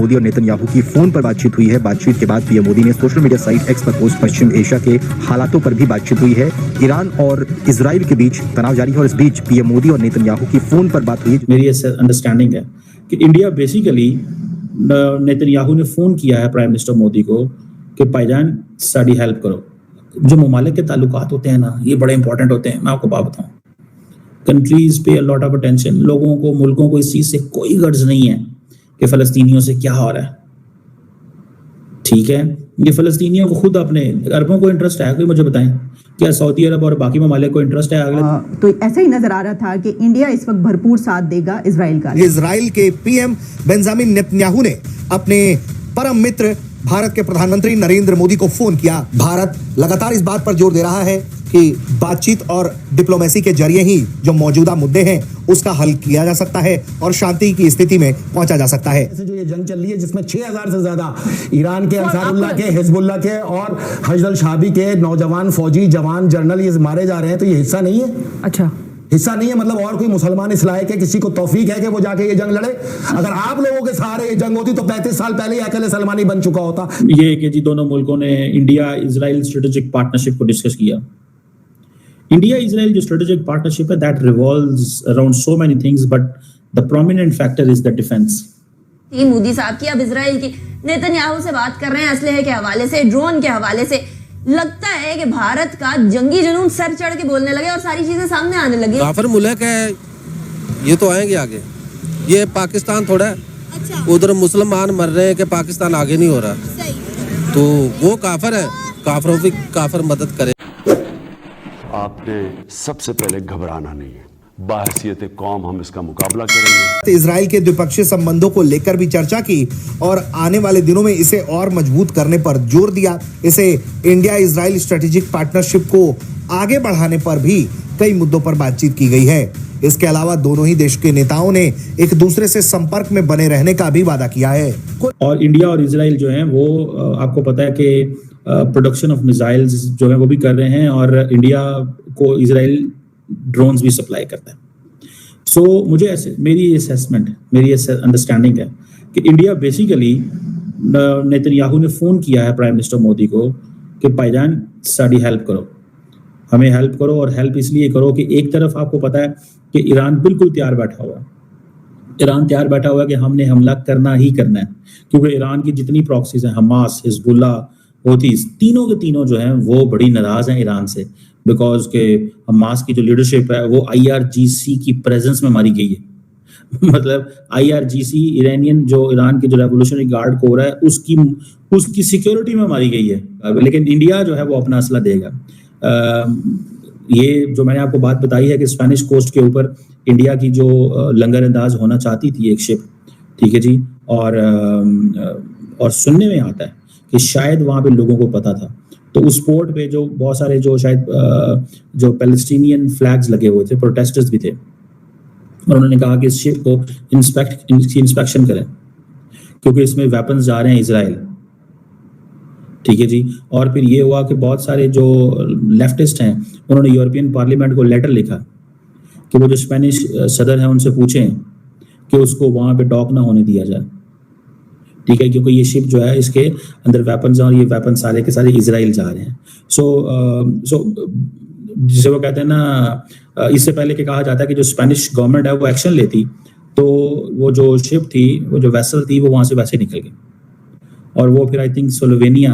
मोदी और नेतन्याहू की फोन पर बातचीत हुई है। बातचीत के बाद पीएम मोदी ने सोशल मीडिया साइट एक्स पर पोस्ट पश्चिम एशिया के हालातों पर भी बातचीत हुई है। ईरान और इजराइल के बीच तनाव जारी है और इस बीच पीएम मोदी और नेतन्याहू की फोन पर बात हुई। मेरी अंडरस्टैंडिंग है कि इंडिया बेसिकली नेतन्याहू ने फोन किया है प्राइम मिनिस्टर मोदी को कि भाईजान साड़ी हेल्प करो। जो ममालिक के ताल्लुकात होते हैं ना, ये बड़े इंपॉर्टेंट होते हैं। मैं आपको बात बताऊं, कंट्रीज पे अ लॉट ऑफ अटेंशन। लोगों को, मुल्कों को इस चीज से कोई गर्ज नहीं है कि फलस्तीनियों से क्या हो रहा है। ठीक है, ये फलस्तीनियों को खुद, अपने अरबों को इंटरेस्ट है, कोई मुझे बताएं क्या सऊदी अरब और बाकी ममालिक को इंटरेस्ट है अगले? तो ऐसा ही नजर आ रहा था कि इंडिया इस वक्त भरपूर साथ देगा इजराइल का। इजराइल के पीएम बेंजामिन नेतन्याहू ने अपने परम मित्र भारत के प्रधानमंत्री नरेंद्र मोदी को फोन किया। भारत लगातार इस बात पर जोर दे रहा है कि बातचीत और डिप्लोमेसी के जरिए ही जो मौजूदा मुद्दे हैं उसका हल किया जा सकता है और शांति की स्थिति में पहुंचा जा सकता है। जो ये जंग चल रही है जिसमें 6000 से ज्यादा ईरान के, अंसारुल्लाह के, हिजबुल्लाह के और हजदल शाबी के नौजवान फौजी जवान जनरल ये मारे जा रहे हैं, तो ये हिस्सा नहीं है? अच्छा, हिस्सा नहीं है मतलब और कोई मुसलमान इस लायक है, किसी को तौफीक है कि वो जाके ये जंग लड़े? अगर आप लोगों के सहारे ये जंग होती तो 35 साल पहले ही अकेले सलमानी बन चुका होता। ये कि जी दोनों मुल्कों ने इंडिया इजराइल स्ट्रेटेजिक पार्टनरशिप को डिस्कस किया। इंडिया इजराइल जो स्ट्रेटेजिक पार्टनरशिप है that revolves around so many things, but the prominent factor is the defence. Modi साहब की अब इजराइल की नेतन्याहू से बात कर रहे हैं, असलहे के हवाले से, ड्रोन के हवाले से। लगता है कि भारत का जंगी जुनून सर चढ़ के बोलने लगे और सारी चीजें सामने आने लगी। काफिर मुल्क है, ये तो आएंगे आगे। ये पाकिस्तान थोड़ा है, अच्छा। उधर मुसलमान मर रहे हैं कि पाकिस्तान आगे नहीं हो रहा। सही। तो वो काफिर है, काफिरों की काफिर मदद करे। आपने सबसे पहले घबराना नहीं है, बाहसियत कौम हम इसका मुकाबला करेंगे। इजराइल के द्विपक्षीय संबंधों को लेकर भी चर्चा की और आने वाले दिनों में इसे और मजबूत करने पर जोर दिया। इसे इंडिया इजराइल स्ट्रेटेजिक पार्टनरशिप को आगे बढ़ाने पर भी कई मुद्दों पर बातचीत की गई है। इसके अलावा दोनों ही देश के नेताओं ने एक दूसरे से संपर्क में बने रहने का भी वादा किया है। और इंडिया और इजराइल जो है वो आपको पता है कि प्रोडक्शन ऑफ मिसाइल्स जो है वो भी कर रहे हैं और इंडिया को इजराइल ड्रोन्स भी सप्लाई करता है। सो मुझे मेरी असेसमेंट, मेरी अंडरस्टैंडिंग है कि इंडिया बेसिकली नेतन्याहू ने फोन किया है प्राइम मिनिस्टर मोदी को कि भाईजान साड़ी हेल्प करो, हमें हेल्प करो। और हेल्प इसलिए करो कि एक तरफ आपको पता है कि ईरान बिल्कुल तैयार बैठा हुआ है। ईरान तैयार बैठा हुआ है कि हमने हमला करना ही करना है, क्योंकि ईरान की जितनी प्रॉक्सीज हैं, हमास, हिजबुल्लाह, हूथीज, तीनों के तीनों जो हैं वो बड़ी नाराज हैं ईरान से, बिकॉज के हमास की जो लीडरशिप है वो IRGC की प्रेजेंस में मारी गई है। मतलब IRGC ईरानियन जो ईरान की जो रेवोल्यूशनरी गार्ड कोर है उसकी सिक्योरिटी में मारी गई है। लेकिन इंडिया जो है वो अपना असला देगा। ये जो मैंने आपको बात बताई है कि स्पेनिश कोस्ट के ऊपर इंडिया की जो लंगर अंदाज होना चाहती थी एक शिप, ठीक है जी, और सुनने में आता है कि शायद वहां पे लोगों को पता था, तो उस पोर्ट पे जो बहुत सारे जो शायद जो पैलेस्टीनियन फ्लैग्स लगे हुए थे, प्रोटेस्टर्स भी थे, और उन्होंने कहा कि इस शिप को इंस्पेक्शन करें क्योंकि इसमें वेपन्स जा रहे हैं इजराइल, ठीक है जी। और फिर ये हुआ कि बहुत सारे जो लेफ्टिस्ट हैं उन्होंने यूरोपियन पार्लियामेंट को लेटर लिखा कि वो जो स्पेनिश सदर हैं उनसे पूछें कि उसको वहाँ पे डॉक ना होने दिया जाए, ठीक है, क्योंकि ये शिप जो है इसके अंदर वेपन्स हैं और ये वेपन सारे के सारे इजराइल जा रहे हैं। सो जिसे वो कहते हैं ना, इससे पहले कि कहा जाता है कि जो स्पेनिश गवर्नमेंट है वो एक्शन लेती, तो वो जो शिप थी, वो जो वेसल थी, वो वहाँ से वैसे निकल गई और वो फिर आई थिंक स्लोवेनिया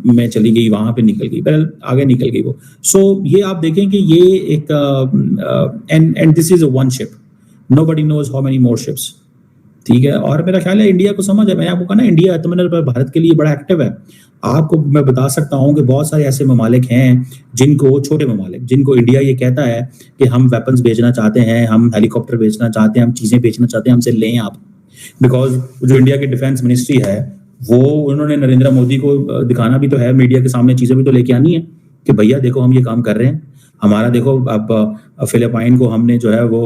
में चली गई, वहाँ पे निकल गई, पहले आगे निकल गई वो। सो ये आप देखें कि ये एक and this is a one ship, nobody knows how many more ships, ठीक है। और मेरा ख्याल है इंडिया को समझ है, मैंने आपको कहा ना इंडिया आत्मनिर्भर पर भारत के लिए बड़ा एक्टिव है। आपको मैं बता सकता हूँ कि बहुत सारे ऐसे ममालिक हैं जिनको, छोटे ममालिक, जिनको इंडिया ये कहता है कि हम वेपन्स बेचना चाहते हैं, हम हेलीकॉप्टर बेचना चाहते हैं, हम चीजें बेचना चाहते हैं, हमसे लें आप। बिकॉज जो इंडिया की डिफेंस मिनिस्ट्री है वो उन्होंने नरेंद्र मोदी को दिखाना भी तो है, मीडिया के सामने चीजें भी तो लेके आनी है कि भैया देखो हम ये काम कर रहे हैं, हमारा देखो अब फिलिपाइन को हमने जो है वो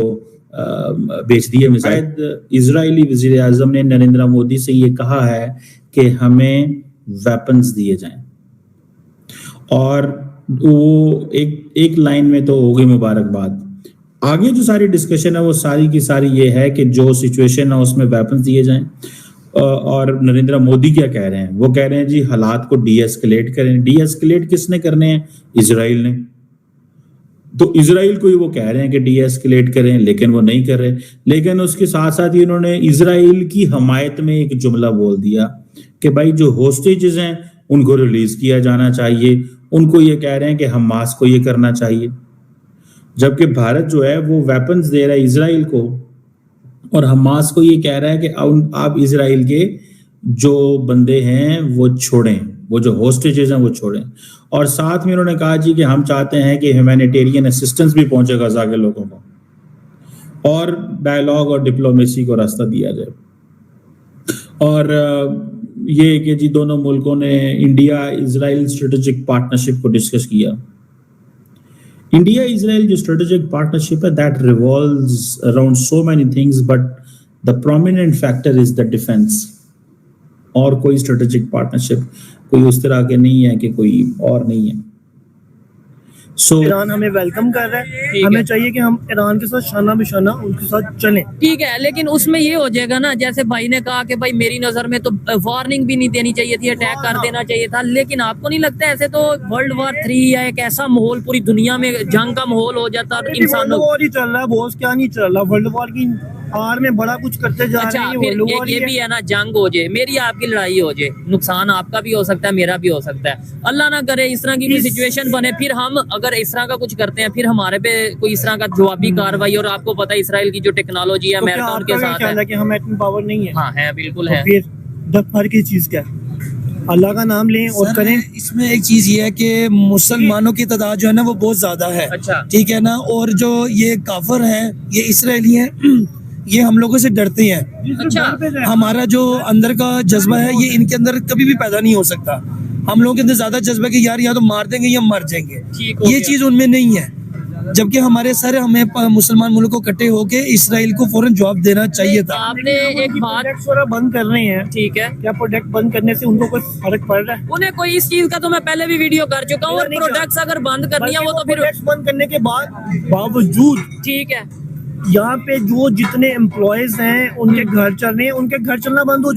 बेच दिए। शायद इजरायली वजीर आजम ने नरेंद्र मोदी से ये कहा है कि हमें वेपन्स दिए जाएं, और वो एक लाइन में तो हो गई मुबारकबाद। आगे जो सारी डिस्कशन है वो सारी की सारी ये है कि जो सिचुएशन है उसमें वेपन्स दिए जाएं, और नरेंद्र मोदी क्या कह रहे हैं? वो कह रहे हैं जी हालात को डीएस्केलेट करें। डीएस्केलेट किसने करने हैं? इजराइल ने। तो इजराइल को ही वो कह रहे हैं कि डीएस्केलेट करें, लेकिन वो नहीं कर रहे। लेकिन उसके साथ साथ ही उन्होंने इजराइल की हमायत में एक जुमला बोल दिया कि भाई जो होस्टेजेस हैं उनको रिलीज किया जाना चाहिए। उनको ये कह रहे हैं कि हमास को ये करना चाहिए, जबकि भारत जो है वो वेपन्स दे रहा है इजराइल को और हमास को ये कह रहा है कि आप इजराइल के जो बंदे हैं वो छोड़ें, वो जो होस्टेजेस हैं वो छोड़ें। और साथ में उन्होंने कहा जी कि हम चाहते हैं कि ह्यूमैनिटेरियन असिस्टेंस भी पहुंचे गजा के लोगों को और डायलॉग और डिप्लोमेसी को रास्ता दिया जाए। और ये कि जी दोनों मुल्कों ने इंडिया इजराइल स्ट्रेटेजिक पार्टनरशिप को डिस्कस किया। इंडिया इजराइल जो स्ट्रेटेजिक पार्टनरशिप है that revolves around so many things, but the prominent factor is the defence. और कोई स्ट्रेटेजिक पार्टनरशिप कोई उस तरह के नहीं है कि कोई और नहीं है। ईरान हमें वेलकम कर रहा है, हमें चाहिए कि हम ईरान के साथ शाना बिशाना उनके साथ चलें। ठीक है, लेकिन उसमें ये हो जाएगा ना, जैसे भाई ने कहा कि भाई मेरी नजर में तो वार्निंग भी नहीं देनी चाहिए थी, अटैक कर देना चाहिए था। लेकिन आपको नहीं लगता ऐसे तो वर्ल्ड वॉर 3 या एक ऐसा माहौल पूरी दुनिया में जंग का माहौल हो जाता इंसानों। वॉर ही चल रहा है बॉस, क्या नहीं चल रहा। वर्ल्ड वॉर की आड़ में बड़ा कुछ करते जा रहे हैं। फिर ये भी है ना, जंग हो जाए, मेरी आपकी लड़ाई हो जाए, नुकसान आपका भी हो सकता है, मेरा भी हो सकता है। अल्लाह ना करे इस तरह की भी सिचुएशन बने, फिर हम अगर इस तरह का कुछ करते हैं फिर हमारे पे कोई इस तरह का जवाबी कार्रवाई। और आपको पता है इसराइल की जो टेक्नोलॉजी है अमेरिका उनके साथ है कि हम एटम पावर नहीं है। हाँ है, बिल्कुल है। फिर दस फर्क की चीज क्या? अल्लाह का नाम लें और करें। इसमें एक चीज ये है कि मुसलमानों की तादाद जो है ना वो बहुत ज्यादा है। अच्छा, ठीक है ना। और जो ये काफिर हैं, ये इसराइली हैं, ये हम लोगों से डरते हैं। अच्छा, हमारा जो अंदर का जज्बा है ये इनके अंदर कभी भी पैदा नहीं हो सकता। हम लोगों के अंदर ज्यादा जज्बा है कि यार या तो मार देंगे या मर जाएंगे, ये चीज उनमें नहीं है। जबकि हमारे सारे हमें मुसलमान मुल्क को इकट्ठे होके इसराइल को फौरन जवाब देना चाहिए था। आपने एक बात बंद कर रहे हैं, ठीक है, क्या प्रोडक्ट बंद करने से उनको कोई फर्क पड़ रहा है? उन्हें कोई इस चीज का तो मैं पहले भी वीडियो कर चुका हूँ। और प्रोडक्ट्स अगर बंद करनी है वो तो फिर बंद करने के बावजूद ठीक है, यहाँ पे जो जितने एम्प्लॉयज हैं उनके घर चल रहे हैं, उनके घर चलना बंद हो